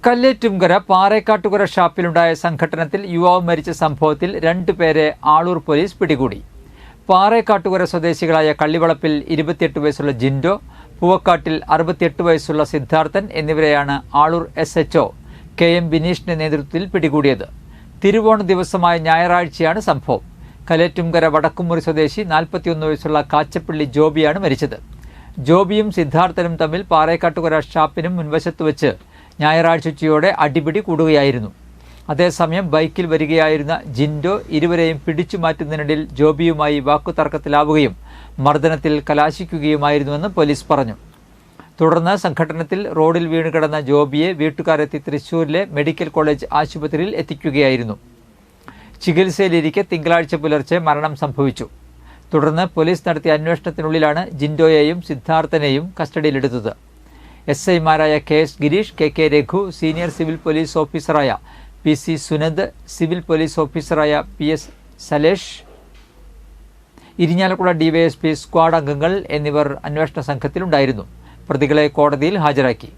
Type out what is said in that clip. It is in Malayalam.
കല്ലേറ്റുംകര പാറേക്കാട്ടുകര ഷാപ്പിലുണ്ടായ സംഘട്ടനത്തിൽ യുവാവ് മരിച്ച സംഭവത്തിൽ 2 പേരെ ആളൂർ പോലീസ് പിടികൂടി. പാറേക്കാട്ടുകര സ്വദേശികളായ കള്ളിവളപ്പിൽ 28 വയസ്സുള്ള ജിൻഡോ, പൂവക്കാട്ടിൽ 68 വയസ്സുള്ള സിദ്ധാർത്ഥൻ എന്നിവരെയാണ് ആളൂർ SHO KM ബിനീഷിന്റെ നേതൃത്വത്തിൽ പിടികൂടിയത്. തിരുവോണ ദിവസമായ ഞായറാഴ്ചയാണ് സംഭവം. കല്ലേറ്റുംകര വടക്കുമുറി സ്വദേശി 41 വയസ്സുള്ള കാച്ചപ്പള്ളി ജോബിയാണ് മരിച്ചത്. ജോബിയും സിദ്ധാർത്ഥനും തമ്മിൽ പാറേക്കാട്ടുകര ഷാപ്പിനും മുൻവശത്ത് വെച്ച് ഞായറാഴ്ച ഉച്ചയോടെ അടിപിടി കൂടുകയായിരുന്നു. അതേസമയം ബൈക്കിൽ വരികയായിരുന്ന ജിൻഡോ ഇരുവരെയും പിടിച്ചു മാറ്റുന്നതിനിടയിൽ ജോബിയുമായി വാക്കുതർക്കത്തിലാവുകയും മർദ്ദനത്തിൽ കലാശിക്കുകയുമായിരുന്നുവെന്ന് പോലീസ് പറഞ്ഞു. തുടർന്ന് സംഘട്ടനത്തിൽ റോഡിൽ വീണുകിടന്ന ജോബിയെ വീട്ടുകാരെത്തി തൃശൂരിലെ മെഡിക്കൽ കോളേജ് ആശുപത്രിയിൽ എത്തിക്കുകയായിരുന്നു. ചികിത്സയിലിരിക്കെ തിങ്കളാഴ്ച പുലർച്ചെ മരണം സംഭവിച്ചു. തുടർന്ന് പോലീസ് നടത്തിയ അന്വേഷണത്തിനുള്ളിലാണ് ജിൻഡോയെയും സിദ്ധാർത്ഥനെയും കസ്റ്റഡിയിലെടുത്തത്. SIമാരായ KS Girish, KK Raghu, senior civil police ഓഫീസറായ PC സുനന്ദ്, സിവിൽ പോലീസ് ഓഫീസറായ PS Salesh, Irinjalakuda DYSP squad അംഗങ്ങൾ എന്നിവർ അന്വേഷണ സംഘത്തിലുണ്ടായിരുന്നു. പ്രതികളെ കോടതിയിൽ ഹാജരാക്കി.